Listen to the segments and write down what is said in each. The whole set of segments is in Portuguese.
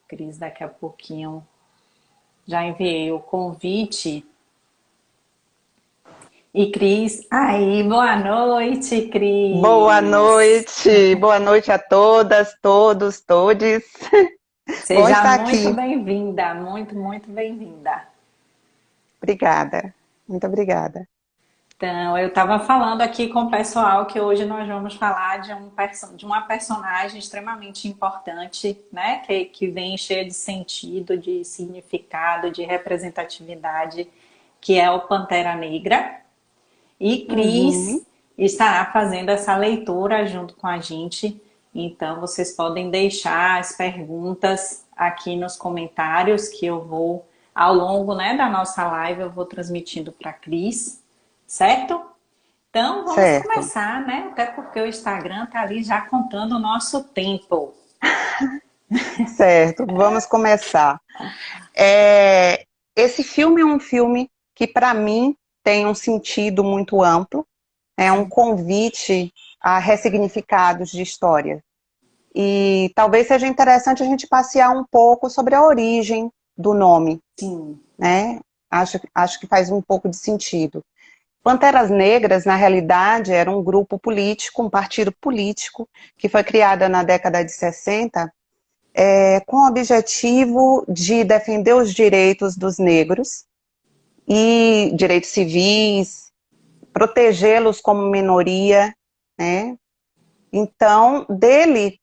Cris, daqui a pouquinho já enviei o convite. E Cris, aí, boa noite, Cris. Boa noite a todas, todos, todes. Bom Seja estar muito aqui. bem-vinda, muito bem-vinda. Obrigada, muito obrigada. Então, eu estava falando aqui com o pessoal que hoje nós vamos falar de uma personagem extremamente importante, né? Que vem cheia de sentido, de significado, de representatividade, que é o Pantera Negra. E Uhum, Cris estará fazendo essa leitura junto com a gente. Então, vocês podem deixar as perguntas aqui nos comentários que eu vou, ao longo, né, da nossa live, eu vou transmitindo para a Cris, certo? Então, vamos certo, começar, né? Até porque o Instagram tá ali já contando o nosso tempo. certo. Vamos começar. É, Esse filme é um filme que, para mim, tem um sentido muito amplo. É um convite a ressignificados de história. E talvez seja interessante a gente passear um pouco sobre a origem do nome, Sim, né? Acho que faz um pouco de sentido. Panteras Negras, na realidade, era um grupo político, um partido político, que foi criado na década de 60, com o objetivo de defender os direitos dos negros e direitos civis, protegê-los como minoria, né? Então, dele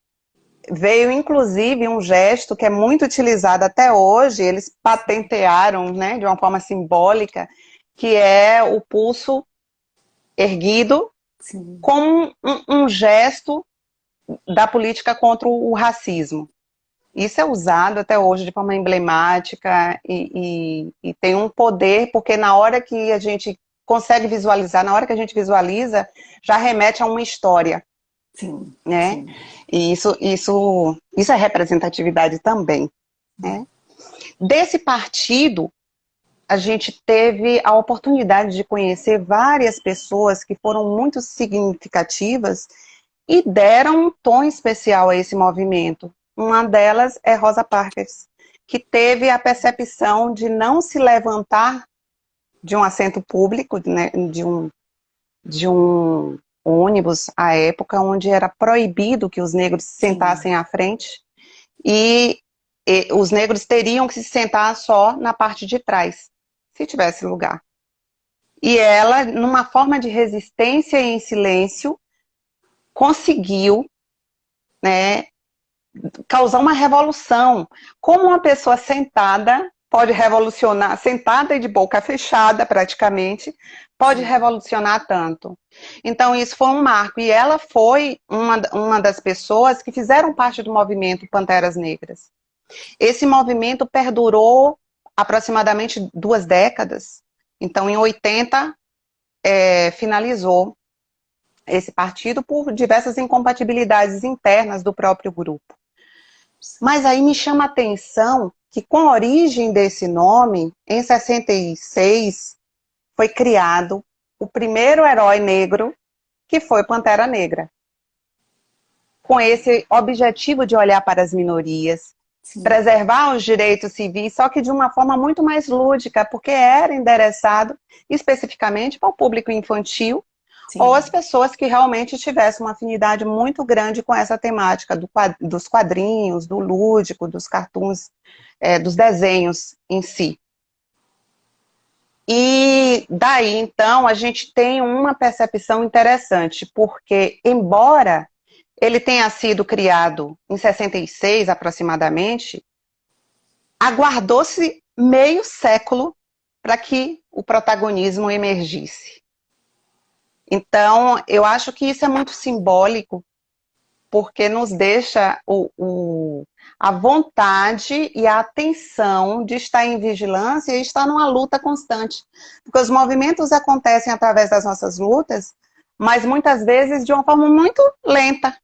veio inclusive um gesto que é muito utilizado até hoje, eles patentearam, né, de uma forma simbólica, que é o pulso erguido sim, como um gesto da política contra o racismo. Isso é usado até hoje de forma emblemática e tem um poder, porque na hora que a gente consegue visualizar, na hora que a gente visualiza, já remete a uma história, sim, né? sim. E isso é representatividade também, né? Desse partido, a gente teve a oportunidade de conhecer várias pessoas que foram muito significativas e deram um tom especial a esse movimento. Uma delas é Rosa Parks, que teve a percepção de não se levantar de um assento público, né, de um ônibus à época, onde era proibido que os negros se Sim. sentassem à frente, e, e os negros teriam que se sentar só na parte de trás, se tivesse lugar. E ela, numa forma de resistência e em silêncio, conseguiu, né, causar uma revolução. Como uma pessoa sentada pode revolucionar, sentada e de boca fechada praticamente, pode Sim. revolucionar tanto. Então isso foi um marco, e ela foi uma das pessoas que fizeram parte do movimento Panteras Negras. Esse movimento perdurou aproximadamente 2 décadas, então em 80 finalizou esse partido por diversas incompatibilidades internas do próprio grupo. Mas aí me chama a atenção que, com a origem desse nome, em 66, foi criado o primeiro herói negro, que foi Pantera Negra, com esse objetivo de olhar para as minorias, Sim, preservar os direitos civis, só que de uma forma muito mais lúdica, porque era endereçado especificamente para o público infantil ou as sim, pessoas que realmente tivessem uma afinidade muito grande com essa temática dos quadrinhos, do lúdico, dos cartoons, dos desenhos em si. E daí, então, a gente tem uma percepção interessante, porque, embora ele tenha sido criado em 66, aproximadamente, aguardou-se meio século para que o protagonismo emergisse. Então, eu acho que isso é muito simbólico, porque nos deixa a vontade e a atenção de estar em vigilância e estar numa luta constante. Porque os movimentos acontecem através das nossas lutas, mas muitas vezes de uma forma muito lenta.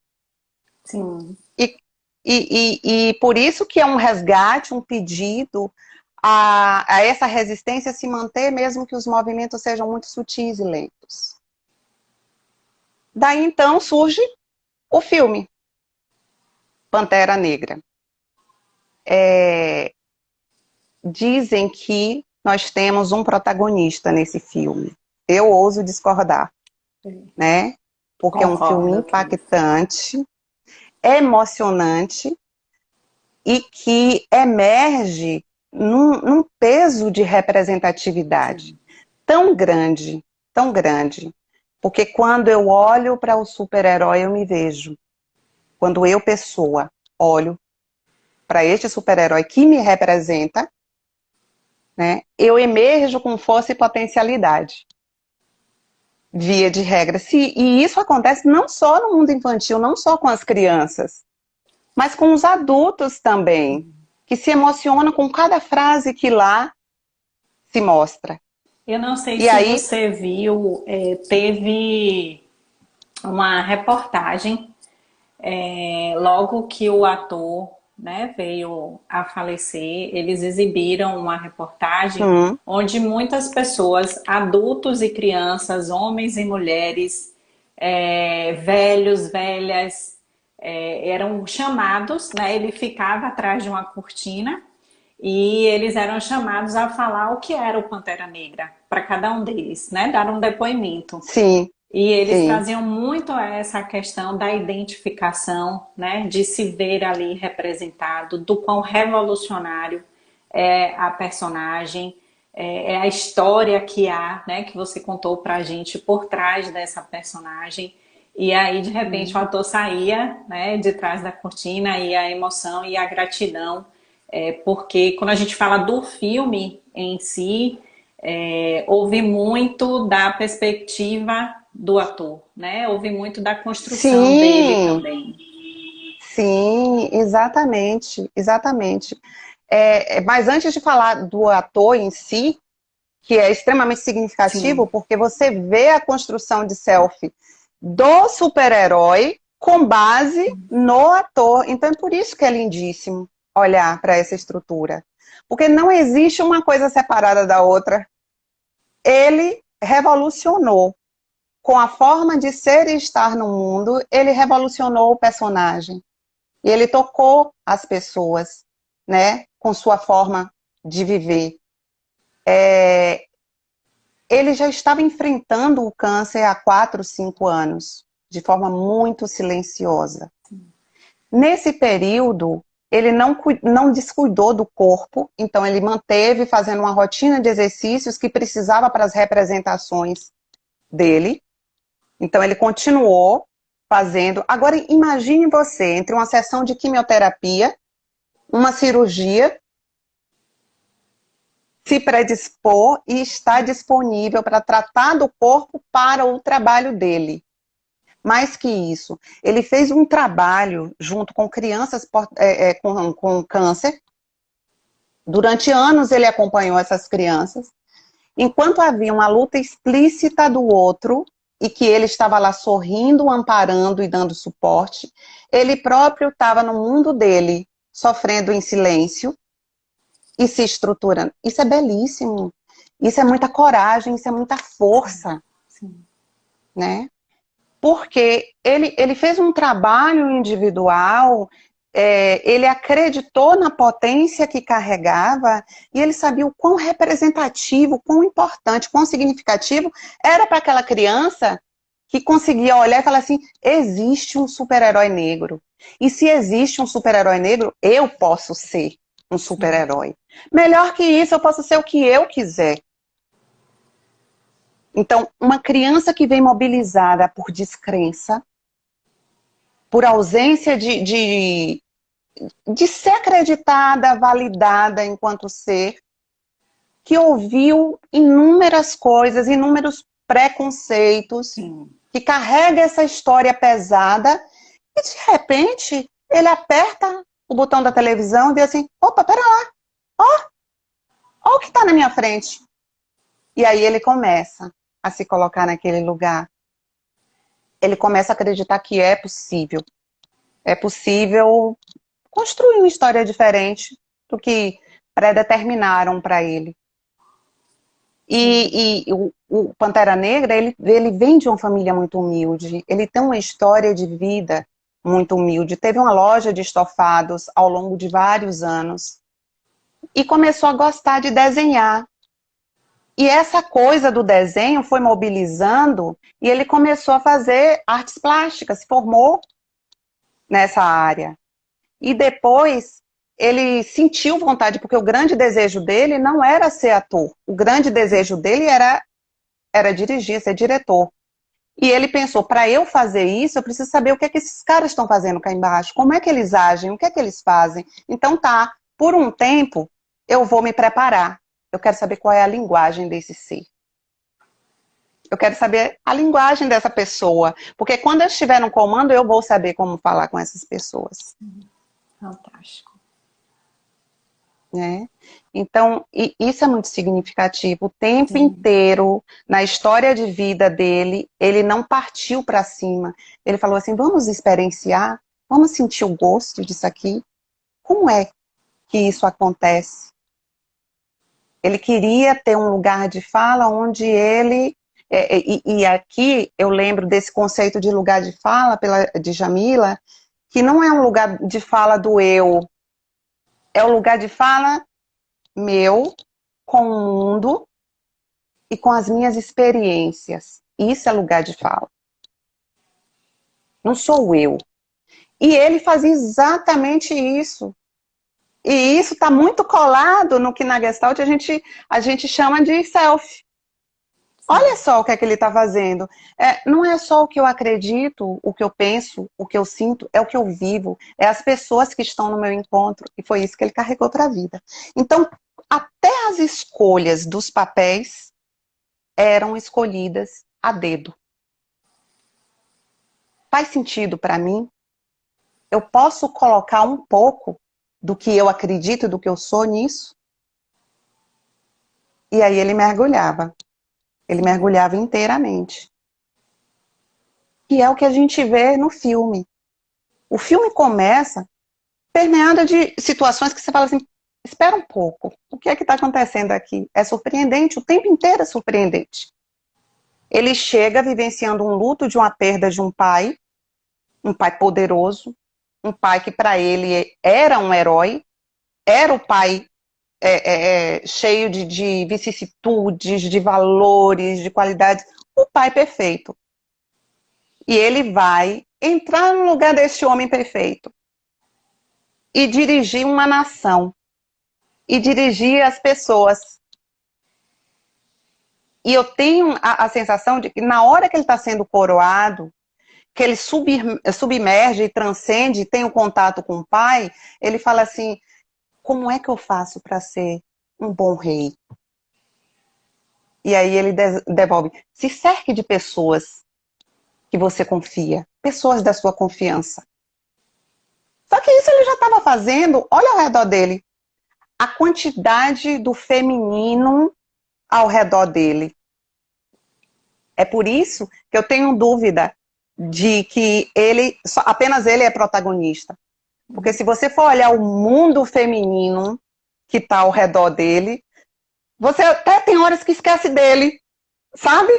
sim. E, e por isso que é um resgate, um pedido a essa resistência se manter, mesmo que os movimentos sejam muito sutis e lentos. Daí então surge o filme Pantera Negra. dizem que nós temos um protagonista nesse filme. Eu ouso discordar, né? Porque é um filme Concordo aqui. impactante, emocionante e que emerge num peso de representatividade Sim. tão grande. Porque quando eu olho para o super-herói, eu me vejo. Quando eu, pessoa, olho para este super-herói que me representa, né, eu emerjo com força e potencialidade. Via de regra. E isso acontece não só no mundo infantil, não só com as crianças, mas com os adultos também, que se emocionam com cada frase que lá se mostra. Eu não sei E se aí, você viu, teve uma reportagem logo que o ator, né, veio a falecer, eles exibiram uma reportagem hum, onde muitas pessoas, adultos e crianças, homens e mulheres, velhos, velhas, eram chamados, né, ele ficava atrás de uma cortina e eles eram chamados a falar o que era o Pantera Negra para cada um deles, né, dar um depoimento. sim, E eles sim, traziam muito essa questão da identificação, né, de se ver ali representado, do quão revolucionário é a personagem, é a história que há, né, que você contou pra gente por trás dessa personagem. E aí, de repente, o ator saía, né, de trás da cortina e a emoção e a gratidão, porque quando a gente fala do filme em si, houve muito da perspectiva do ator, né? Houve muito da construção dele sim, também. sim, exatamente, exatamente. Mas antes de falar do ator em si, que é extremamente significativo, Sim, porque você vê a construção de selfie do super-herói com base no ator. Então é por isso que é lindíssimo olhar para essa estrutura. Porque não existe uma coisa separada da outra. Ele revolucionou. Com a forma de ser e estar no mundo, ele revolucionou o personagem. E ele tocou as pessoas, né? Com sua forma de viver. Ele já estava enfrentando o câncer há 4, 5 anos, de forma muito silenciosa. Nesse período, ele não descuidou do corpo, então ele manteve fazendo uma rotina de exercícios que precisava para as representações dele. Então ele continuou fazendo. Agora imagine você entre uma sessão de quimioterapia, uma cirurgia, se predispor e estar disponível para tratar do corpo para o trabalho dele. Mais que isso, ele fez um trabalho junto com crianças com câncer. Durante anos ele acompanhou essas crianças. Enquanto havia uma luta explícita do outro, e que ele estava lá sorrindo, amparando e dando suporte, ele próprio estava no mundo dele, sofrendo em silêncio e se estruturando. Isso é belíssimo. Isso é muita coragem, isso é muita força, sim. né? Porque ele fez um trabalho individual, ele acreditou na potência que carregava e ele sabia o quão representativo, quão importante, quão significativo era para aquela criança que conseguia olhar e falar assim, existe um super-herói negro. E se existe um super-herói negro, eu posso ser um super-herói. Melhor que isso, eu posso ser o que eu quiser. Então, uma criança que vem mobilizada por descrença, por ausência de ser acreditada, validada enquanto ser, que ouviu inúmeras coisas, inúmeros preconceitos, Sim. que carrega essa história pesada, e de repente ele aperta o botão da televisão e diz assim, opa, pera lá, ó o que está na minha frente. E aí ele começa a se colocar naquele lugar. Ele começa a acreditar que é possível. É possível construir uma história diferente do que predeterminaram para ele. E o Pantera Negra, ele vem de uma família muito humilde. Ele tem uma história de vida muito humilde, teve uma loja de estofados ao longo de vários anos e começou a gostar de desenhar. E essa coisa do desenho foi mobilizando e ele começou a fazer artes plásticas, se formou nessa área. E depois ele sentiu vontade, porque o grande desejo dele não era ser ator, o grande desejo dele era dirigir, ser diretor. E ele pensou, para eu fazer isso, eu preciso saber o que é que esses caras estão fazendo cá embaixo, como é que eles agem, o que é que eles fazem. Então tá, por um tempo, eu vou me preparar. Eu quero saber qual é a linguagem desse ser. Eu quero saber a linguagem dessa pessoa. Porque quando eu estiver no comando, eu vou saber como falar com essas pessoas. Fantástico. Né? Então, isso é muito significativo. O tempo inteiro, na história de vida dele, ele não partiu para cima. Ele falou assim, vamos experienciar, vamos sentir o gosto disso aqui. Como é que isso acontece? Ele queria ter um lugar de fala onde ele... E aqui eu lembro desse conceito de lugar de fala de Djamila, que não é um lugar de fala do eu, é o lugar de fala meu, com o mundo e com as minhas experiências. Isso é lugar de fala. Não sou eu. E ele fazia exatamente isso. E isso está muito colado no que na Gestalt a gente chama de self. Olha só o que é que ele está fazendo. Não é só o que eu acredito, o que eu penso, o que eu sinto, é o que eu vivo. É as pessoas que estão no meu encontro. E foi isso que ele carregou para a vida. Então, até as escolhas dos papéis eram escolhidas a dedo. Faz sentido para mim? Eu posso colocar um pouco do que eu acredito, do que eu sou nisso? E aí ele mergulhava. Ele mergulhava inteiramente. E é o que a gente vê no filme. O filme começa permeado de situações que você fala assim, espera um pouco, o que é que está acontecendo aqui? É surpreendente, o tempo inteiro é surpreendente. Ele chega vivenciando um luto de uma perda de um pai poderoso, um pai que para ele era um herói, era o pai cheio de vicissitudes, de valores, de qualidades, o pai perfeito. E ele vai entrar no lugar desse homem perfeito e dirigir uma nação, e dirigir as pessoas. E eu tenho a sensação de que na hora que ele está sendo coroado, que ele submerge e transcende, tem o contato com o pai, ele fala assim, como é que eu faço para ser um bom rei? E aí ele devolve, se cerque de pessoas que você confia, pessoas da sua confiança. Só que isso ele já estava fazendo, olha ao redor dele, a quantidade do feminino ao redor dele. É por isso que eu tenho dúvida de que apenas ele é protagonista. Porque se você for olhar o mundo feminino que está ao redor dele, você até tem horas que esquece dele, sabe?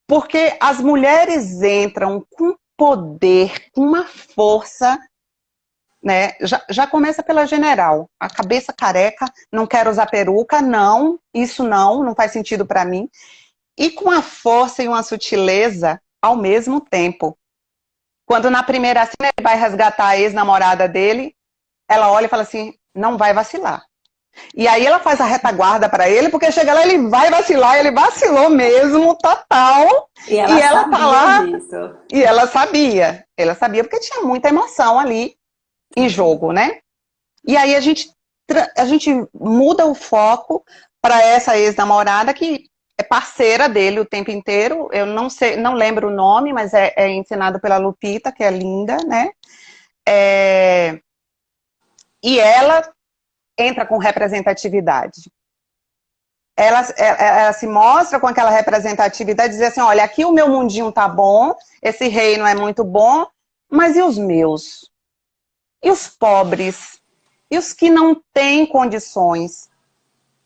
Porque as mulheres entram com poder, com uma força, né? Já começa pela general, a cabeça careca, não quero usar peruca, não, isso não faz sentido para mim. E com a força e uma sutileza ao mesmo tempo. Quando na primeira cena ele vai resgatar a ex-namorada dele, ela olha e fala assim, não vai vacilar. E aí ela faz a retaguarda para ele, porque chega lá, ele vai vacilar, ele vacilou mesmo, total. E ela tá lá, disso. E ela sabia porque tinha muita emoção ali em jogo, né? E aí a gente muda o foco para essa ex-namorada que é parceira dele o tempo inteiro. Eu não sei, não lembro o nome, mas é ensinado pela Lupita, que é linda, né? E ela entra com representatividade. Ela se mostra com aquela representatividade, dizer assim, olha, aqui o meu mundinho tá bom, esse reino é muito bom, mas e os meus? E os pobres? E os que não têm condições?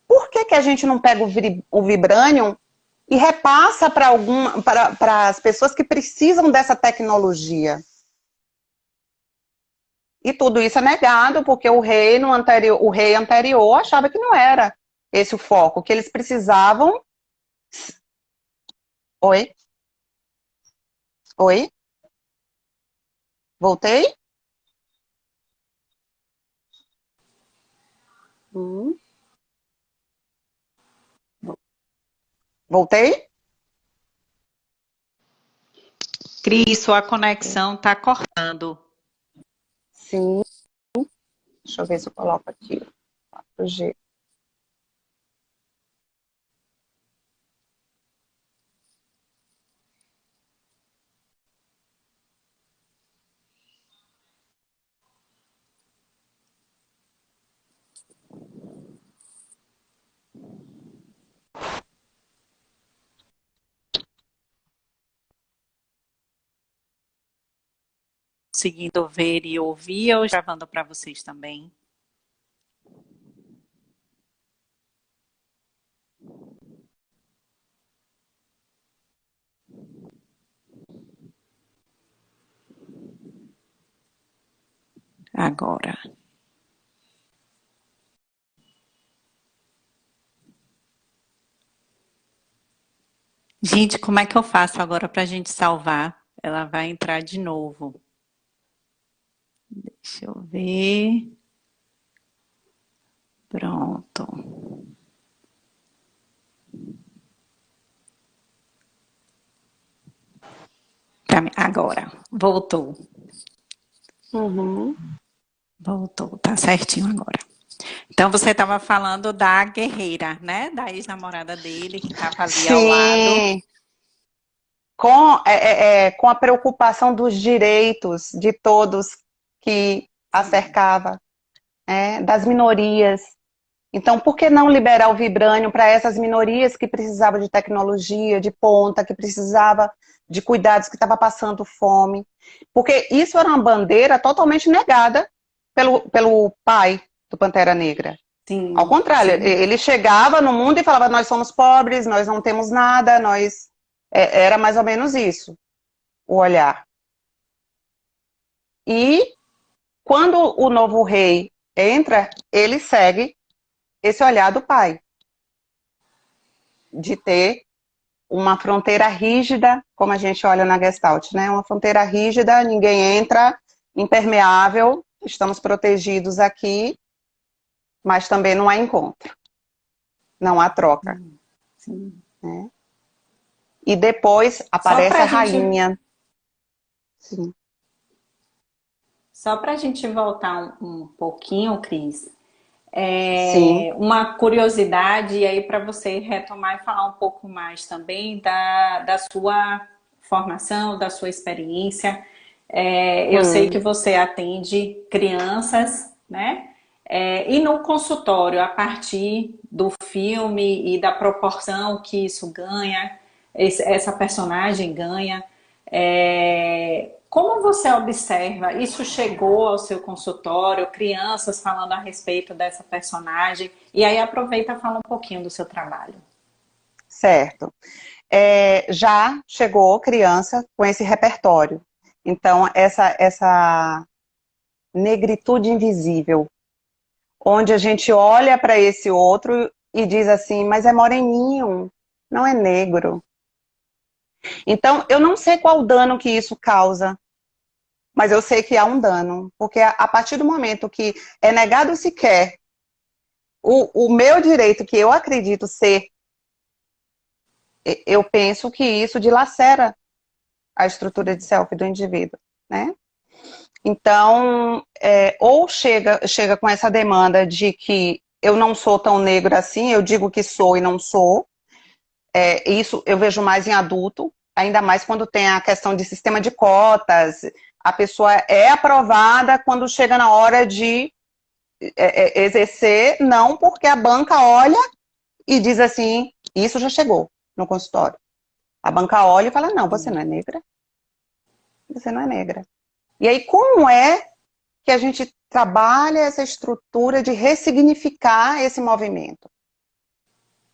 Por que a gente não pega o Vibranium e repassa para as pessoas que precisam dessa tecnologia? E tudo isso é negado porque o rei anterior achava que não era esse o foco, que eles precisavam. Oi? Oi? Voltei? Hum. Voltei? Cris, sua conexão está cortando. Sim. Deixa eu ver se eu coloco aqui. 4G. Conseguindo ver e ouvir, eu gravando para vocês também. Agora. Gente, como é que eu faço agora para a gente salvar? Ela vai entrar de novo. Deixa eu ver. Pronto. Agora, voltou. Uhum. Voltou, tá certinho agora. Então você estava falando da guerreira, né? Da ex-namorada dele, que estava ali ao lado. Sim, com a preocupação dos direitos de todos que a cercava, das minorias. Então, por que não liberar o vibrânio para essas minorias que precisavam de tecnologia, de ponta, que precisava de cuidados, que estava passando fome? Porque isso era uma bandeira totalmente negada pelo pai do Pantera Negra. Ao Sim, contrário, sim. ele chegava no mundo e falava: nós somos pobres, nós não temos nada, era mais ou menos isso, o olhar. E quando o novo rei entra, ele segue esse olhar do pai, de ter uma fronteira rígida, como a gente olha na Gestalt, né? Uma fronteira rígida, ninguém entra, impermeável, estamos protegidos aqui, mas também não há encontro, não há troca. Sim. Né? E depois aparece a rainha. Sim. Só para a gente voltar um pouquinho, Cris, Sim. uma curiosidade, e aí para você retomar e falar um pouco mais também da sua formação, da sua experiência. Eu sei que você atende crianças, né? E no consultório, a partir do filme e da proporção que isso ganha, essa personagem ganha, como você observa? Isso chegou ao seu consultório, crianças falando a respeito dessa personagem, e aí aproveita e fala um pouquinho do seu trabalho. Certo. Já chegou criança com esse repertório. Então, essa negritude invisível, onde a gente olha para esse outro e diz assim, mas é moreninho, não é negro. Então, eu não sei qual dano que isso causa, mas eu sei que há um dano, porque a partir do momento que é negado sequer o meu direito, que eu acredito ser, eu penso que isso dilacera a estrutura de self do indivíduo, né? Então, ou chega com essa demanda de que eu não sou tão negro assim, eu digo que sou e não sou. Isso eu vejo mais em adulto, ainda mais quando tem a questão de sistema de cotas. A pessoa é aprovada quando chega na hora de exercer, não porque a banca olha e diz assim, isso já chegou no consultório. A banca olha e fala, não, você não é negra. Você não é negra. E aí, como é que a gente trabalha essa estrutura de ressignificar esse movimento?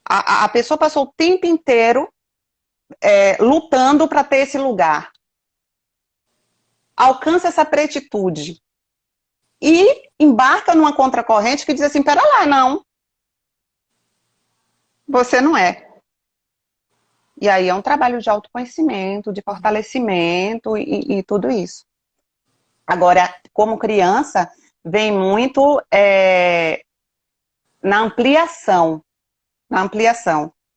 A pessoa passou o tempo inteiro lutando para ter esse lugar. Alcança essa pretitude. embarca numa contracorrente que diz assim, pera lá, não, você não é. E aí é um trabalho de autoconhecimento, de fortalecimento e tudo isso. Agora, como criança, vem muito na ampliação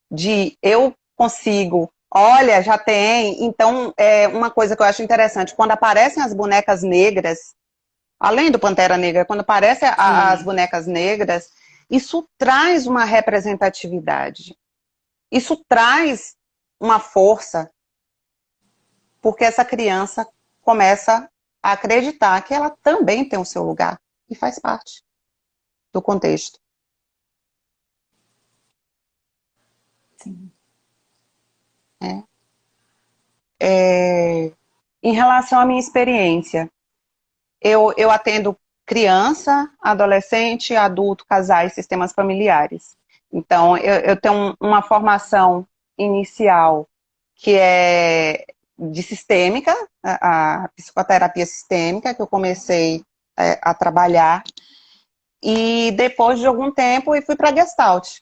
de eu consigo, olha, já tem. Então, uma coisa que eu acho interessante, quando aparecem as bonecas negras, além do Pantera Negra, quando aparecem as bonecas negras, isso traz uma representatividade. Isso traz uma força, porque essa criança começa a acreditar que ela também tem o seu lugar e faz parte do contexto. Sim. Em relação à minha experiência, eu atendo criança, adolescente, adulto, casais, sistemas familiares. Então, eu tenho uma formação inicial que é de sistêmica, a psicoterapia sistêmica, que eu comecei a trabalhar, e depois de algum tempo eu fui para a Gestalt.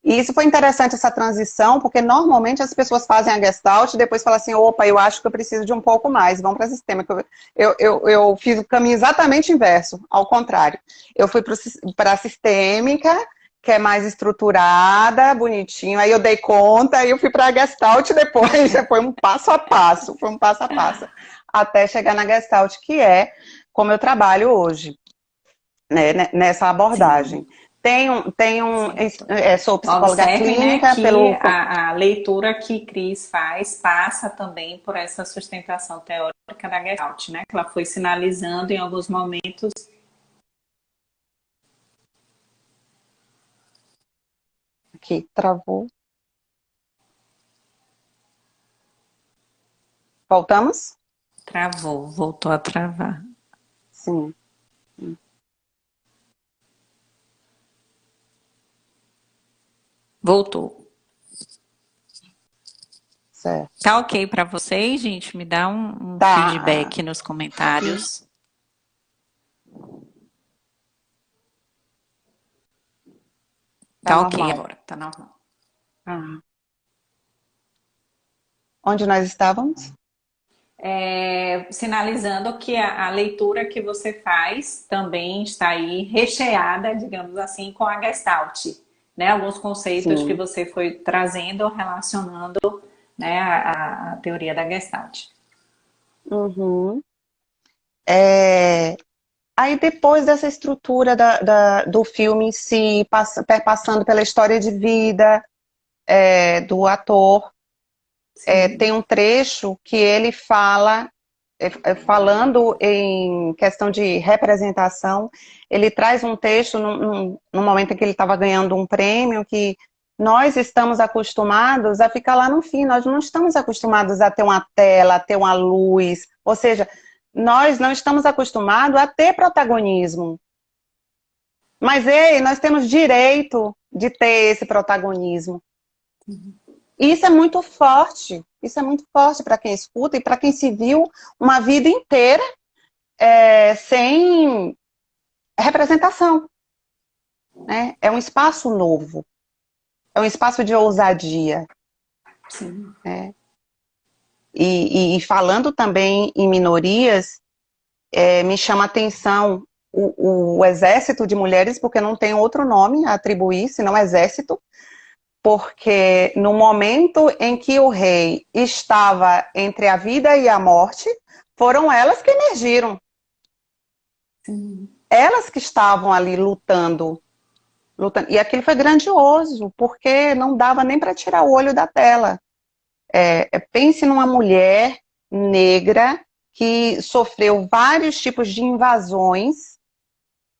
E isso foi interessante, essa transição, porque normalmente as pessoas fazem a Gestalt e depois falam assim, opa, eu acho que eu preciso de um pouco mais, vamos para a sistêmica. Eu fiz o caminho exatamente inverso, ao contrário. Eu fui para a sistêmica, que é mais estruturada, bonitinho, aí eu dei conta, aí eu fui para a Gestalt depois, foi um passo a passo, até chegar na Gestalt, que é como eu trabalho hoje, né, nessa abordagem. Sim. Sou psicóloga Observem, né, clínica que a leitura que Cris faz passa também por essa sustentação teórica da Gestalt, né? Que ela foi sinalizando em alguns momentos. Aqui, travou. Voltamos? Travou, voltou a travar. Sim. Voltou. Certo. Tá ok para vocês, gente? Me dá um Tá. feedback nos comentários. Tá ok normal. agora, tá normal. Onde nós estávamos? Sinalizando que a leitura que você faz também está aí recheada, digamos assim, com a Gestalt, né? Alguns conceitos que você foi trazendo, relacionando, né, a teoria da Gestalt. Uhum. Aí depois dessa estrutura do filme em si, perpassando pela história de vida do ator, tem um trecho que ele fala, falando em questão de representação, ele traz um texto no momento em que ele estava ganhando um prêmio, que nós estamos acostumados a ficar lá no fim, nós não estamos acostumados a ter uma tela, a ter uma luz, ou seja, nós não estamos acostumados a ter protagonismo. Mas, ei, nós temos direito de ter esse protagonismo. E isso é muito forte para quem escuta e para quem se viu uma vida inteira sem representação. Né? É um espaço novo, é um espaço de ousadia. Sim. Né? E falando também em minorias, me chama a atenção o exército de mulheres, porque não tem outro nome a atribuir, senão exército, porque no momento em que o rei estava entre a vida e a morte, foram elas que emergiram. Sim. Elas que estavam ali lutando. E aquilo foi grandioso, porque não dava nem para tirar o olho da tela. Pense numa mulher negra que sofreu vários tipos de invasões,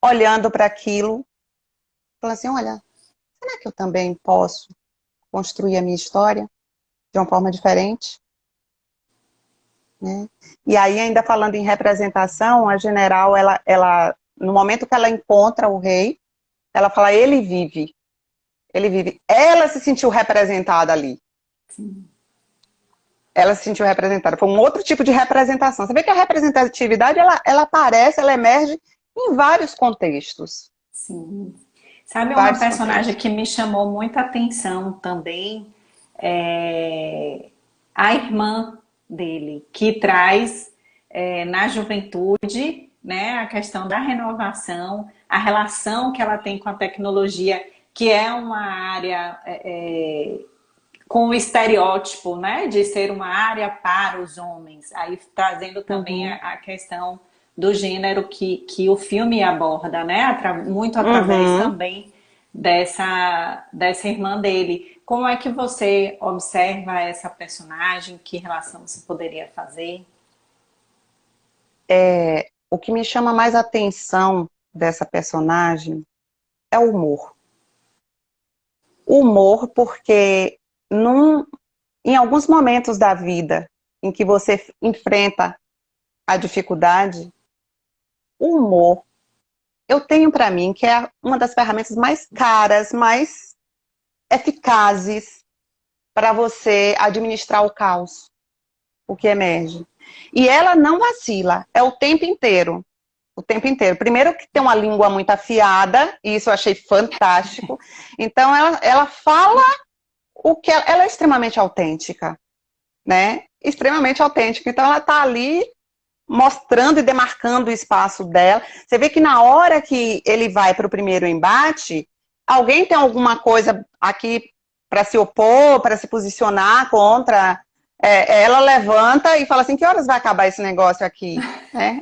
olhando para aquilo, falando assim, olha, será que eu também posso construir a minha história de uma forma diferente? Né? E aí, ainda falando em representação, a general, ela, no momento que ela encontra o rei, ela fala, ele vive. Ele vive. Ela se sentiu representada ali. Sim. Ela se sentiu representada. Foi um outro tipo de representação. Você vê que a representatividade, ela aparece, ela emerge em vários contextos. Sim. Sabe uma Vários personagem contextos. que me chamou muita atenção também? É a irmã dele, que traz na juventude, né, a questão da renovação, a relação que ela tem com a tecnologia, que é uma área com o estereótipo, né, de ser uma área para os homens, aí trazendo também Uhum. a questão do gênero que o filme aborda, né, muito através Uhum. também dessa irmã dele. Como é que você observa essa personagem? Que relação você poderia fazer? O que me chama mais atenção dessa personagem é o humor. O humor, porque em alguns momentos da vida em que você enfrenta a dificuldade, o humor, eu tenho para mim que é uma das ferramentas mais caras, mais eficazes para você administrar o caos, o que emerge. E ela não vacila, é o tempo inteiro. O tempo inteiro. Primeiro que tem uma língua muito afiada, e isso eu achei fantástico. Então ela fala o que ela é extremamente autêntica, né? Extremamente autêntica. Então ela está ali mostrando e demarcando o espaço dela. Você vê que na hora que ele vai para o primeiro embate, alguém tem alguma coisa aqui para se opor, para se posicionar contra. Ela levanta e fala assim: que horas vai acabar esse negócio aqui? Né?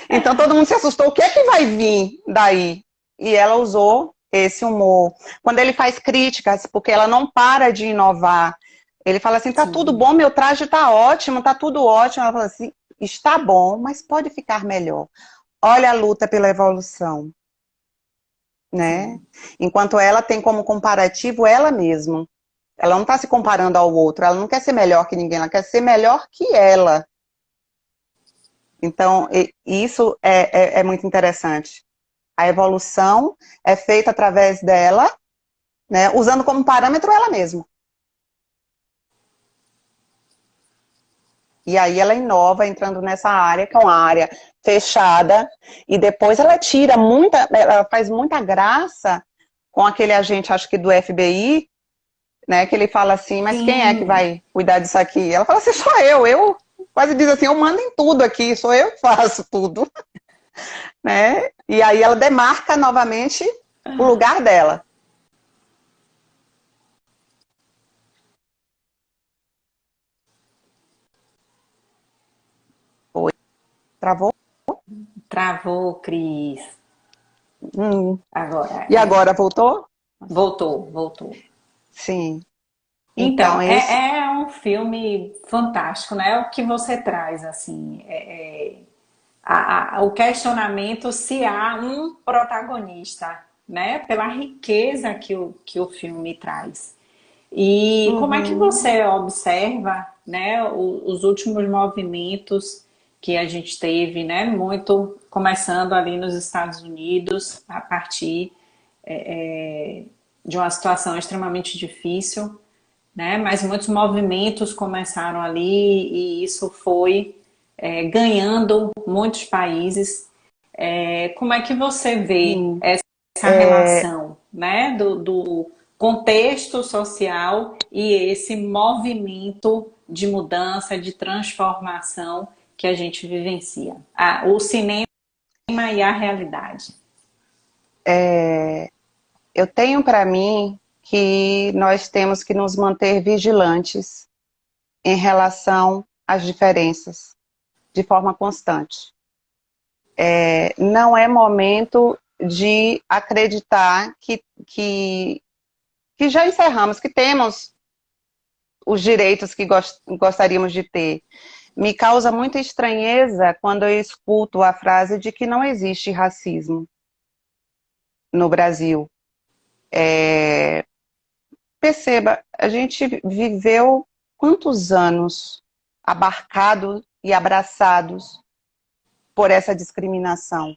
Então todo mundo se assustou. O que é que vai vir daí? E ela usou esse humor. Quando ele faz críticas, porque ela não para de inovar. Ele fala assim: tá tudo Sim, bom, meu traje tá ótimo, tá tudo ótimo. Ela fala assim: está bom, mas pode ficar melhor. Olha a luta pela evolução, né? sim. Enquanto ela tem como comparativo ela mesma. Ela não está se comparando ao outro, ela não quer ser melhor que ninguém, ela quer ser melhor que ela. Então, isso é muito interessante. A evolução é feita através dela, né, usando como parâmetro ela mesma. E aí ela inova entrando nessa área, que é uma área fechada, e depois ela faz muita graça com aquele agente, acho que do FBI, né, que ele fala assim: mas quem é que Sim. vai cuidar disso aqui? Ela fala assim: sou eu quase diz assim: eu mando em tudo aqui, sou eu que faço tudo, né? E aí ela demarca novamente o lugar dela. Oi, travou? Travou, Cris. Hum. Agora, E agora voltou? voltou, voltou. Sim. Então, Então, esse. é um filme fantástico, né? O que você traz, assim, o questionamento se há um protagonista, né? Pela riqueza que o filme traz. E como é que Uhum. você observa, né, os últimos movimentos que a gente teve, né? Muito começando ali nos Estados Unidos, a partir de uma situação extremamente difícil, né? Mas muitos movimentos começaram ali e isso foi ganhando muitos países. Como é que você vê Sim. essa relação, né, do contexto social e esse movimento de mudança, de transformação que a gente vivencia? O cinema e a realidade. Eu tenho para mim que nós temos que nos manter vigilantes em relação às diferenças, de forma constante. Não é momento de acreditar que já encerramos, que temos os direitos que gostaríamos de ter. Me causa muita estranheza quando eu escuto a frase de que não existe racismo no Brasil. Perceba, a gente viveu quantos anos abarcados e abraçados por essa discriminação.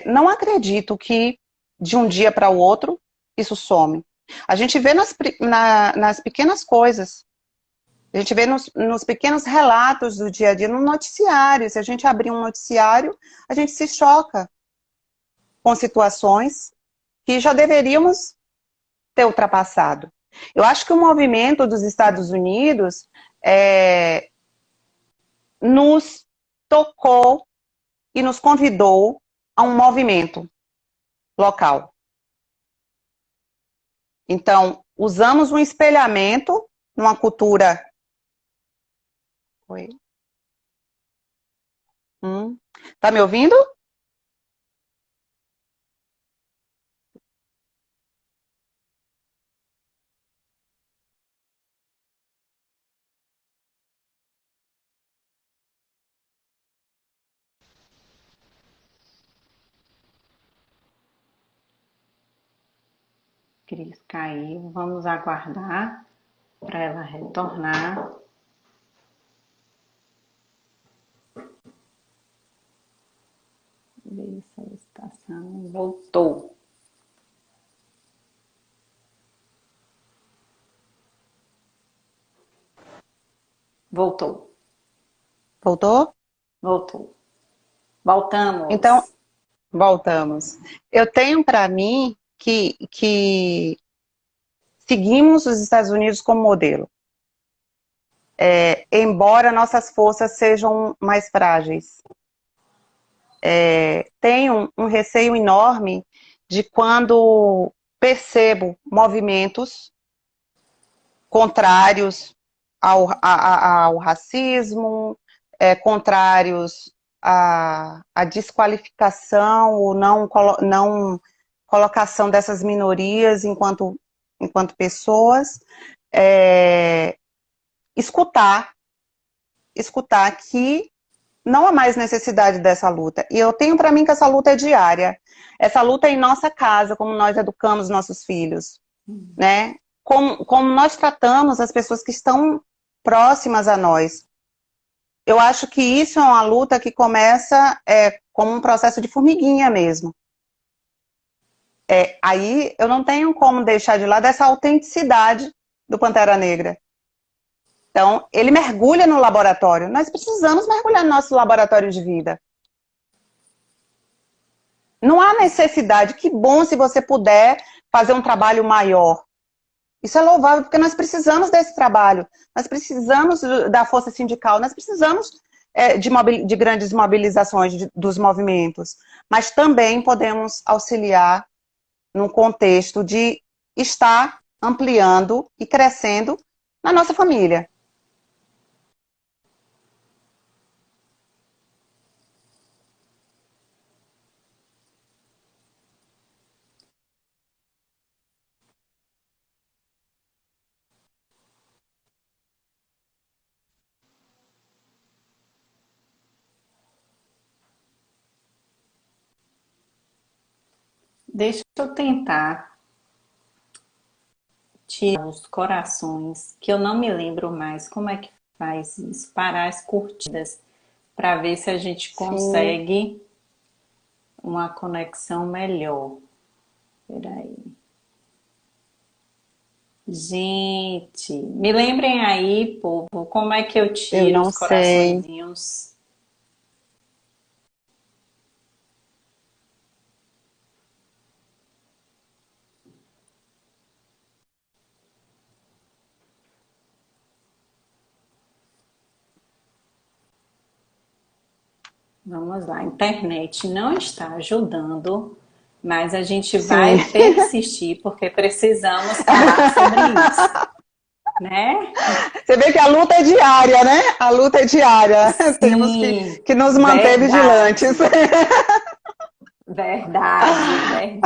Não acredito que de um dia para o outro isso some. A gente vê nas pequenas coisas. A gente vê nos pequenos relatos do dia a dia, no noticiário. Se a gente abrir um noticiário, a gente se choca com situações que já deveríamos ter ultrapassado. Eu acho que o movimento dos Estados Unidos nos tocou e nos convidou a um movimento local. Então, usamos um espelhamento numa cultura... Oi? Tá me ouvindo? Cris caiu, vamos aguardar para ela retornar. Ver solicitação. Voltou. Voltou. Voltou? Voltou. Voltamos. Então, voltamos. Eu tenho para mim que seguimos os Estados Unidos como modelo. Embora nossas forças sejam mais frágeis. Tenho um receio enorme de quando percebo movimentos contrários ao racismo, contrários à desqualificação ou não colocação dessas minorias enquanto pessoas, escutar que não há mais necessidade dessa luta. E eu tenho para mim que essa luta é diária. Essa luta é em nossa casa, como nós educamos nossos filhos, né? Como nós tratamos as pessoas que estão próximas a nós. Eu acho que isso é uma luta que começa como um processo de formiguinha mesmo. Aí eu não tenho como deixar de lado essa autenticidade do Pantera Negra. Então, ele mergulha no laboratório. Nós precisamos mergulhar no nosso laboratório de vida. Não há necessidade. Que bom se você puder fazer um trabalho maior. Isso é louvável, porque nós precisamos desse trabalho. Nós precisamos da força sindical. Nós precisamos de grandes mobilizações dos movimentos. Mas também podemos auxiliar num contexto de estar ampliando e crescendo na nossa família. Deixa eu tentar tirar os corações, que eu não me lembro mais como é que faz isso, parar as curtidas, para ver se a gente consegue uma conexão melhor. Peraí. Gente, me lembrem aí, povo, como é que eu tiro os coraçõezinhos? Vamos lá, a internet não está ajudando, mas a gente vai persistir, porque precisamos falar sobre isso, né? Você vê que a luta é diária, né? A luta é diária. Sim, temos que nos manter vigilantes. Verdade.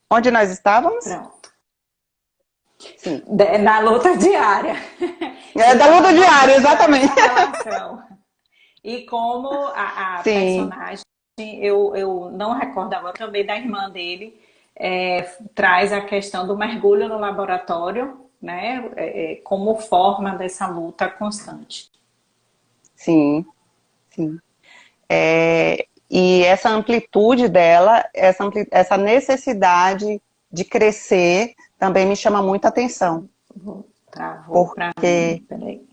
Onde nós estávamos? Pronto. Sim. Na luta diária. Da luta diária, exatamente. E como a personagem, eu não recordo agora também da irmã dele, traz a questão do mergulho no laboratório, né, como forma dessa luta constante. Sim. E essa amplitude dela, essa necessidade de crescer, também me chama muita atenção. Travou para mim, peraí.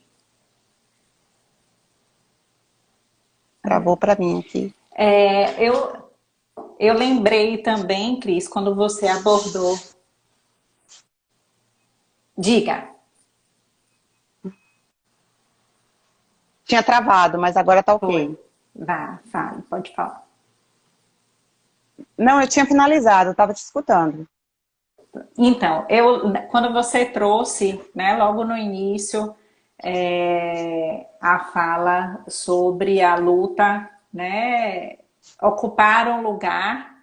Travou para mim aqui. Eu lembrei também, Cris, quando você abordou. Diga. Tinha travado, mas agora tá ok. Foi. Vá, fale, pode falar. Não, eu tinha finalizado, eu estava te escutando. Então, quando você trouxe, né, logo no início, a fala sobre a luta, né, ocupar um lugar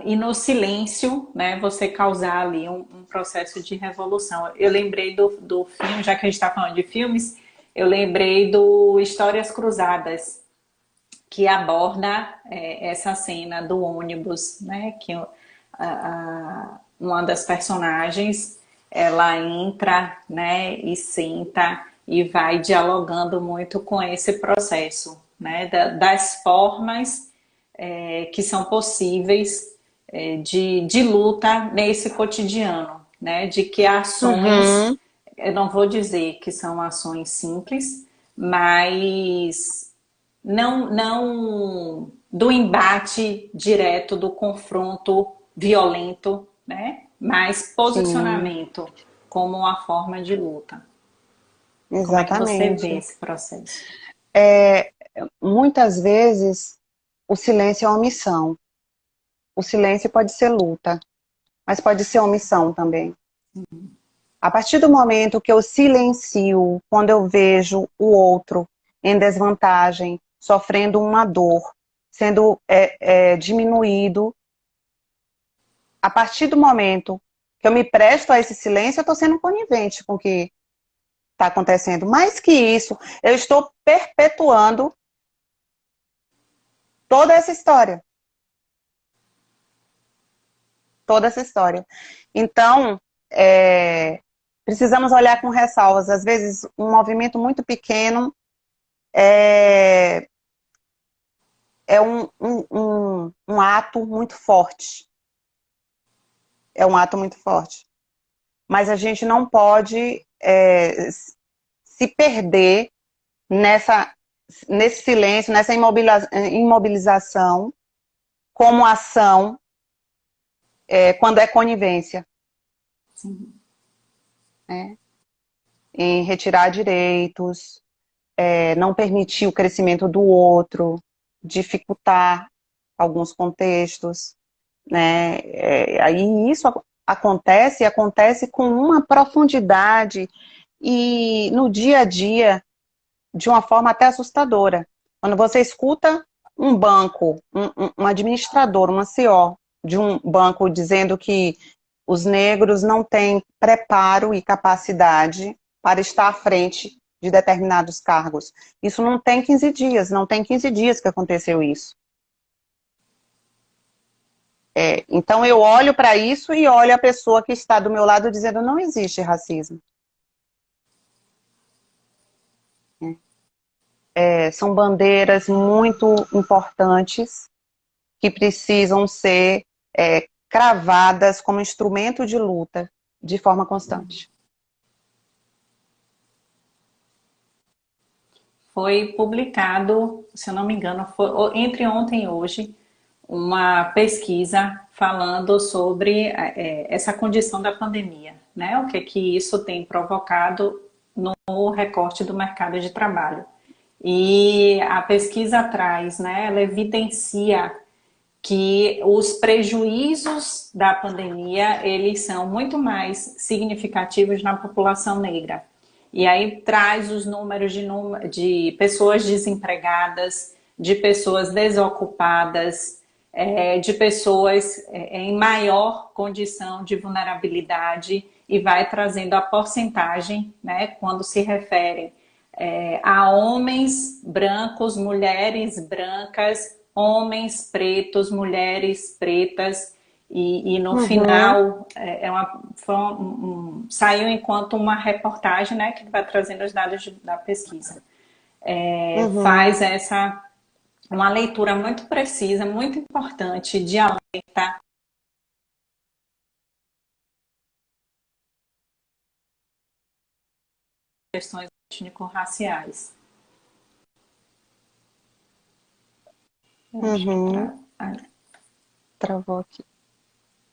e no silêncio, né, você causar ali um processo de revolução. Eu lembrei do filme, já que a gente está falando de filmes, eu lembrei do Histórias Cruzadas, que aborda essa cena do ônibus, né, que uma das personagens, ela entra, né, e senta e vai dialogando muito com esse processo, né, das formas que são possíveis de luta nesse cotidiano, né, de que ações, eu não vou dizer que são ações simples, mas não do embate direto, do confronto violento, né? Mas posicionamento como uma forma de luta. Exatamente. Como é que você vê esse processo? Muitas vezes o silêncio é omissão. O silêncio pode ser luta, mas pode ser omissão também. A partir do momento que eu silencio, quando eu vejo o outro em desvantagem, sofrendo uma dor, sendo diminuído, a partir do momento que eu me presto a esse silêncio, eu estou sendo conivente com o que está acontecendo. Mais que isso, eu estou perpetuando toda essa história. Toda essa história. Então, precisamos olhar com ressalvas. Às vezes, um movimento muito pequeno é um ato muito forte. É um ato muito forte. Mas a gente não pode se perder nesse silêncio, nessa imobilização, como ação, quando é conivência. Sim. Em retirar direitos, não permitir o crescimento do outro, dificultar alguns contextos, né? Aí isso acontece com uma profundidade e no dia a dia de uma forma até assustadora. Quando você escuta um banco, um administrador, uma CEO de um banco dizendo que os negros não têm preparo e capacidade para estar à frente de determinados cargos. Isso não tem 15 dias, não tem 15 dias que aconteceu isso. Então eu olho para isso e olho a pessoa que está do meu lado dizendo não existe racismo. São bandeiras muito importantes que precisam ser cravadas como instrumento de luta de forma constante. Foi publicado, se eu não me engano, foi entre ontem e hoje, uma pesquisa falando sobre essa condição da pandemia, né? O que isso tem provocado no recorte do mercado de trabalho. E a pesquisa traz, né? Ela evidencia que os prejuízos da pandemia, eles são muito mais significativos na população negra. E aí traz os números de pessoas desempregadas, de pessoas desocupadas, de pessoas em maior condição de vulnerabilidade e vai trazendo a porcentagem, né, quando se refere a homens brancos, mulheres brancas, homens pretos, mulheres pretas, e no final saiu enquanto uma reportagem, né, que vai trazendo os dados da pesquisa. Faz uma leitura muito precisa, muito importante, de alerta questões étnico-raciais. Eu acho que Uhum. Travou aqui.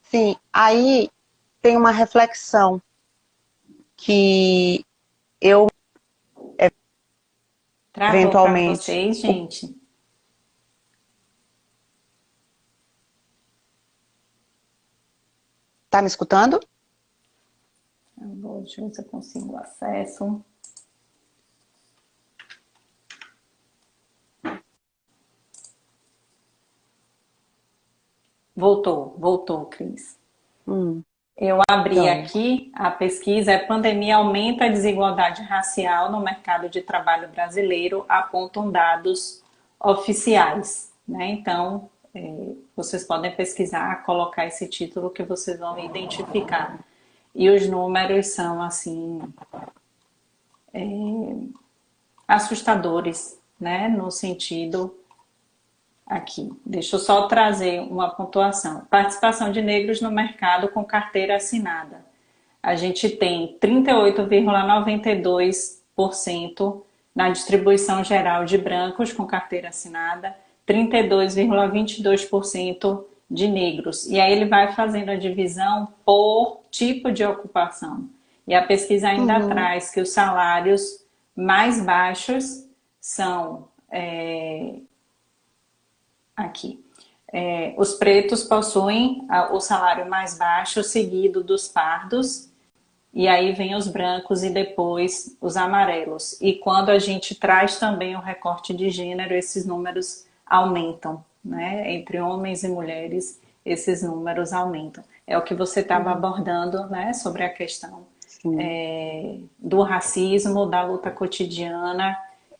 Sim, aí tem uma reflexão que eu, travou para eventualmente, vocês, gente. tá me escutando? Deixa eu ver se eu consigo acesso. Voltou, Cris. Hum, Eu abri então, aqui a pesquisa, a pandemia aumenta a desigualdade racial no mercado de trabalho brasileiro, apontam dados oficiais, né? Então, vocês podem pesquisar, colocar esse título que vocês vão identificar. E os números são, assim, assustadores, né? No sentido aqui. Deixa eu só trazer uma pontuação. Participação de negros no mercado com carteira assinada. A gente tem 38,92% na distribuição geral de brancos com carteira assinada, 32,22% de negros. E aí ele vai fazendo a divisão por tipo de ocupação. E a pesquisa ainda uhum, traz que os salários mais baixos são aqui. Os pretos possuem o salário mais baixo, seguido dos pardos, e aí vem os brancos e depois os amarelos. E quando a gente traz também o recorte de gênero, esses números aumentam, né? Entre homens e mulheres, esses números aumentam. É o que você estava uhum, abordando, né? Sobre a questão sim. do racismo, da luta cotidiana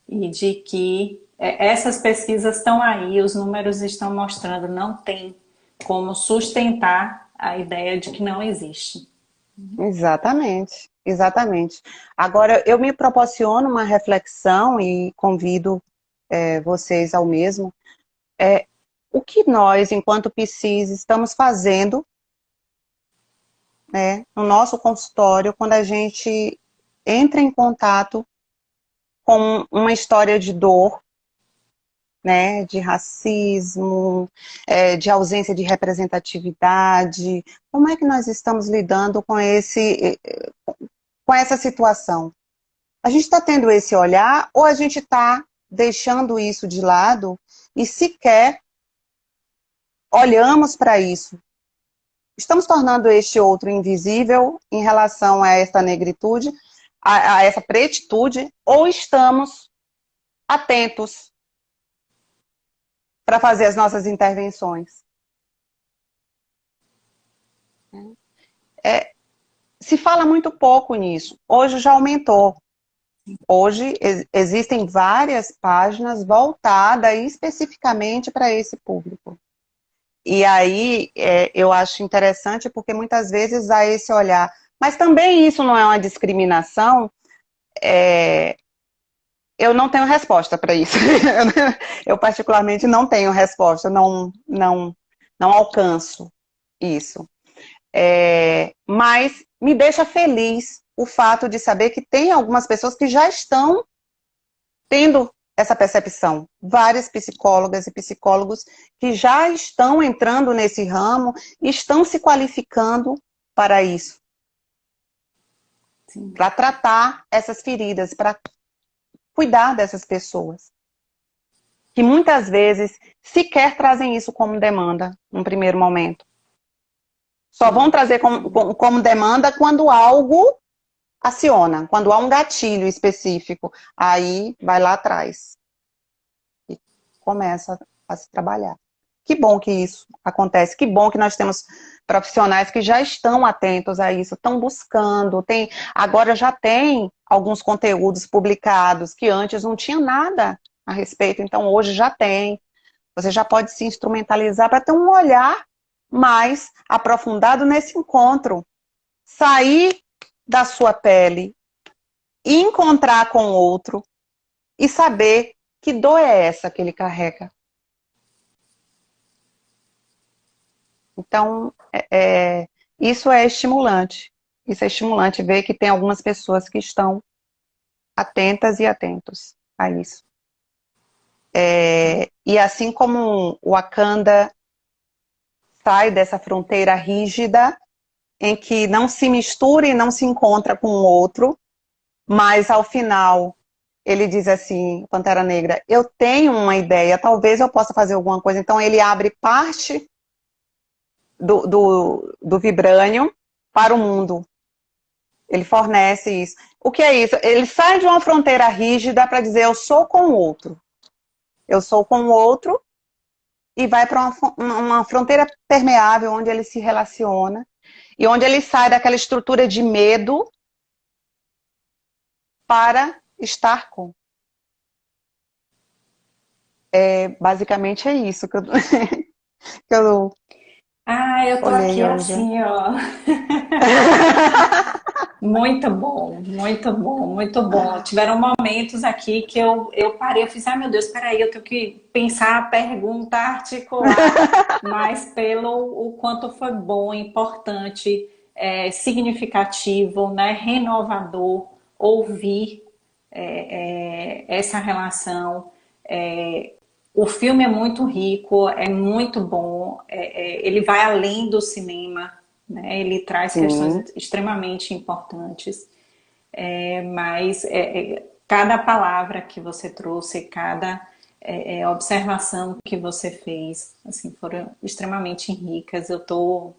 e de que essas pesquisas estão aí, os números estão mostrando, não tem como sustentar a ideia de que não existe. Exatamente, exatamente. Agora, eu me proporciono uma reflexão e convido vocês ao mesmo. O que nós, enquanto PSIs, estamos fazendo, né, no nosso consultório, quando a gente entra em contato com uma história de dor, né, de racismo, de ausência de representatividade. Como é que nós estamos lidando com essa situação? A gente está tendo esse olhar ou a gente está deixando isso de lado e sequer olhamos para isso? Estamos tornando este outro invisível em relação a essa negritude, a essa pretitude, ou estamos atentos para fazer as nossas intervenções? É, se fala muito pouco nisso. Hoje já aumentou. Hoje existem várias páginas voltadas especificamente para esse público. E aí eu acho interessante porque muitas vezes há esse olhar. Mas também isso não é uma discriminação. Eu não tenho resposta para isso. Eu particularmente não tenho resposta, não alcanço isso. Mas me deixa feliz o fato de saber que tem algumas pessoas que já estão tendo essa percepção. Várias psicólogas e psicólogos que já estão entrando nesse ramo e estão se qualificando para isso. Para tratar essas feridas, para cuidar dessas pessoas. Que muitas vezes sequer trazem isso como demanda, num primeiro momento. Só vão trazer como demanda quando algo aciona, quando há um gatilho específico. Aí vai lá atrás e começa a se trabalhar. Que bom que isso acontece, que bom que nós temos profissionais que já estão atentos a isso, estão buscando, agora já tem alguns conteúdos publicados que antes não tinha nada a respeito, então hoje já tem. Você já pode se instrumentalizar para ter um olhar mais aprofundado nesse encontro. Sair da sua pele, encontrar com o outro e saber que dor é essa que ele carrega. Então, isso é estimulante. Isso é estimulante ver que tem algumas pessoas que estão atentas e atentos a isso. E assim como o Wakanda sai dessa fronteira rígida, em que não se mistura e não se encontra com o outro, mas ao final ele diz assim, Pantera Negra, eu tenho uma ideia, talvez eu possa fazer alguma coisa. Então ele abre parte do Vibranium para o mundo. Ele fornece isso. O que é isso? Ele sai de uma fronteira rígida para dizer eu sou com o outro. Eu sou com o outro e vai para uma fronteira permeável onde ele se relaciona e onde ele sai daquela estrutura de medo para estar com. Basicamente é isso que eu, que eu Ah, eu tô aqui olhei hoje. assim, ó. Muito bom, muito bom, muito bom. Tiveram momentos aqui que eu parei, eu fiz, ai meu Deus, peraí, eu tenho que pensar a pergunta, articular, mas pelo o quanto foi bom, importante, significativo, né, renovador, ouvir essa relação. O filme é muito rico, é muito bom, ele vai além do cinema, né? Ele traz Sim, questões extremamente importantes, mas cada palavra que você trouxe, cada observação que você fez, assim, foram extremamente ricas. Eu tô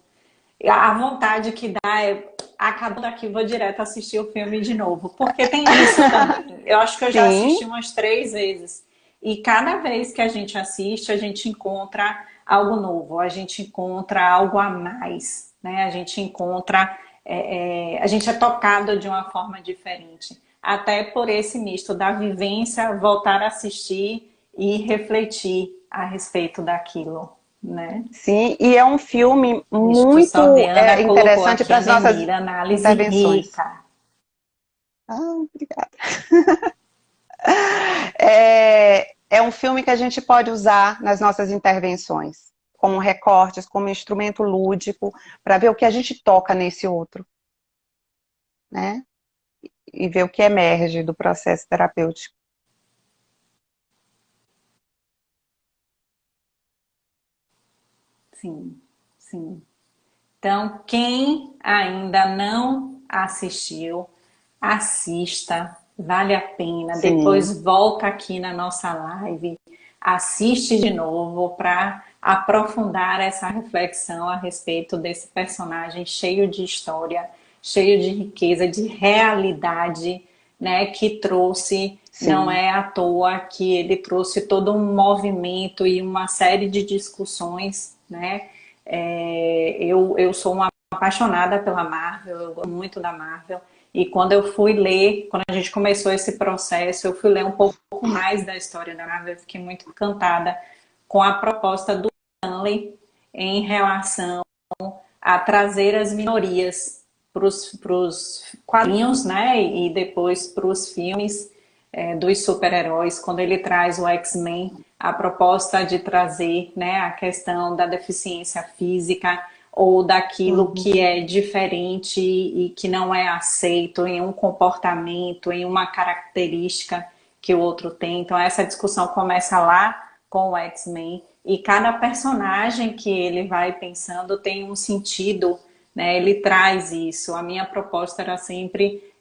a vontade que dá acabando daqui, vou direto assistir o filme de novo, porque tem isso também. Eu acho que eu já sim, assisti umas 3 vezes. E cada vez que a gente assiste, a gente encontra algo novo, a gente encontra algo a mais, né? A gente encontra, a gente é tocado de uma forma diferente. Até por esse misto da vivência, voltar a assistir e refletir a respeito daquilo, né? sim. E é um filme Deixa eu só ver, muito Ana colocou interessante aqui, para as nossas Ademir, análise intervenções. rica. Ah, obrigada. É um filme que a gente pode usar nas nossas intervenções, como recortes, como instrumento lúdico, para ver o que a gente toca nesse outro, né? E ver o que emerge do processo terapêutico. Sim, sim. Então, quem ainda não assistiu, assista, vale a pena. Sim, Depois volta aqui na nossa live, assiste de novo para aprofundar essa reflexão a respeito desse personagem cheio de história, cheio de riqueza, de realidade, né, que trouxe, não sim, é à toa que ele trouxe todo um movimento e uma série de discussões, né? Eu sou uma apaixonada pela Marvel, eu gosto muito da Marvel. E quando eu fui ler, quando a gente começou esse processo, eu fui ler um pouco mais da história da Marvel, eu fiquei muito encantada com a proposta do Stanley em relação a trazer as minorias para os quadrinhos, né? E depois para os filmes dos super-heróis, quando ele traz o X-Men, a proposta de trazer, né, a questão da deficiência física ou daquilo que uhum, é diferente e que não é aceito em um comportamento, em uma característica que o outro tem. Então essa discussão começa lá com o X-Men e cada personagem que ele vai pensando tem um sentido, né? Ele traz isso. A minha proposta era sempre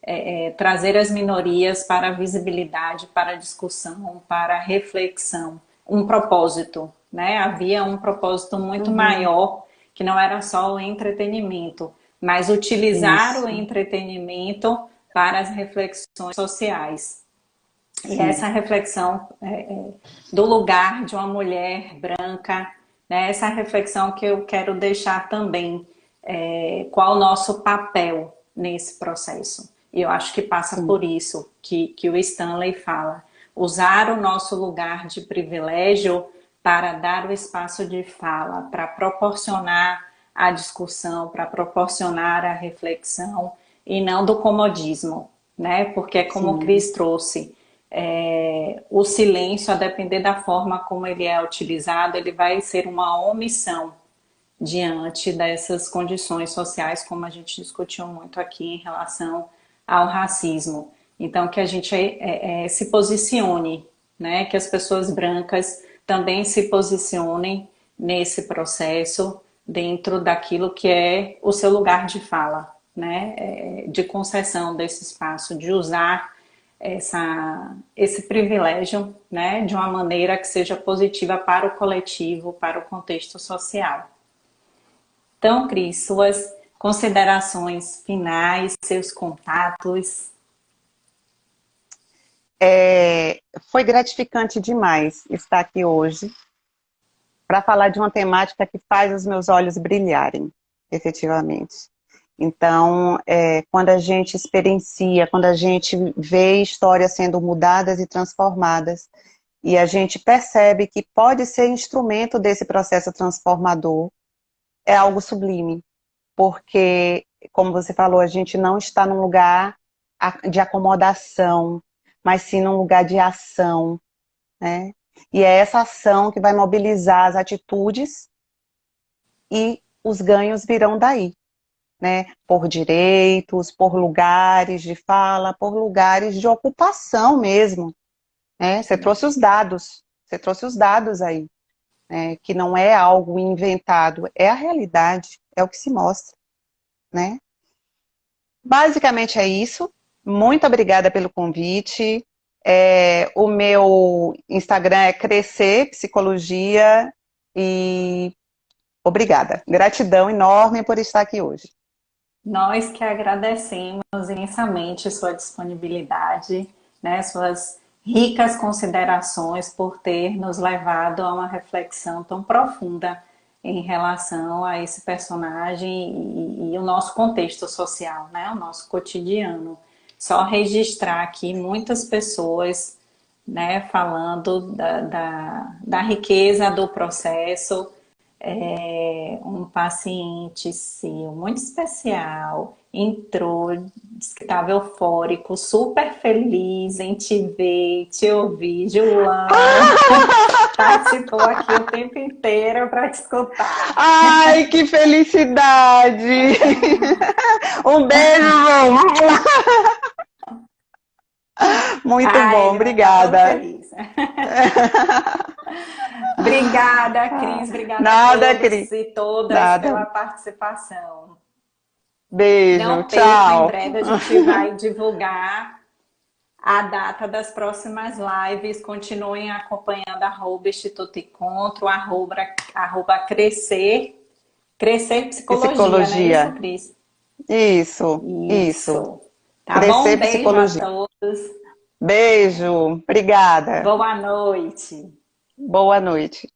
trazer as minorias para a visibilidade, para a discussão, para a reflexão, um propósito, né? Havia um propósito muito uhum, maior que não era só o entretenimento, mas utilizar o isso, entretenimento para as reflexões sociais. E sim, essa reflexão do lugar de uma mulher branca, né? Essa reflexão que eu quero deixar também, qual o nosso papel nesse processo. E eu acho que passa sim, por isso que o Stanley fala. Usar o nosso lugar de privilégio para dar o espaço de fala, para proporcionar a discussão, para proporcionar a reflexão e não do comodismo, né? Porque é como o sim, Cris trouxe, o silêncio, a depender da forma como ele é utilizado, ele vai ser uma omissão diante dessas condições sociais, como a gente discutiu muito aqui em relação ao racismo. Então, que a gente se posicione, né? Que as pessoas brancas também se posicionem nesse processo dentro daquilo que é o seu lugar de fala, né? De concessão desse espaço, de usar esse privilégio, né? De uma maneira que seja positiva para o coletivo, para o contexto social. Então, Cris, suas considerações finais, seus contatos. Foi gratificante demais estar aqui hoje para falar de uma temática que faz os meus olhos brilharem, efetivamente. Então, quando a gente experiencia, quando a gente vê histórias sendo mudadas e transformadas, e a gente percebe que pode ser instrumento desse processo transformador, é algo sublime. Porque, como você falou, a gente não está num lugar de acomodação, mas sim num lugar de ação, né? E é essa ação que vai mobilizar as atitudes e os ganhos virão daí, né? Por direitos, por lugares de fala, por lugares de ocupação mesmo, né? Você trouxe os dados aí, né? Que não é algo inventado, é a realidade, é o que se mostra, né? Basicamente é isso. Muito obrigada pelo convite. O meu Instagram é Crescer Psicologia e obrigada. Gratidão enorme por estar aqui hoje. Nós que agradecemos imensamente sua disponibilidade, né, suas ricas considerações por ter nos levado a uma reflexão tão profunda em relação a esse personagem e o nosso contexto social, né, o nosso cotidiano. Só registrar aqui muitas pessoas, né, falando da riqueza do processo. Um paciente seu muito especial entrou, disse que estava eufórico, super feliz em te ver, te ouvir. João participou aqui o tempo inteiro para te escutar. Ai, que felicidade! Um beijo, João! Muito bom, obrigada. Obrigada, Cris. Obrigada Nada, a todos Cris. e todas Nada. pela participação. Beijo, Não perca, em breve a gente vai divulgar a data das próximas lives. Continuem acompanhando Instituto Encontro, Crescer Psicologia, não é isso, Cris? Isso. Tá bom? Beijo a todos. Beijo, obrigada. Boa noite. Boa noite.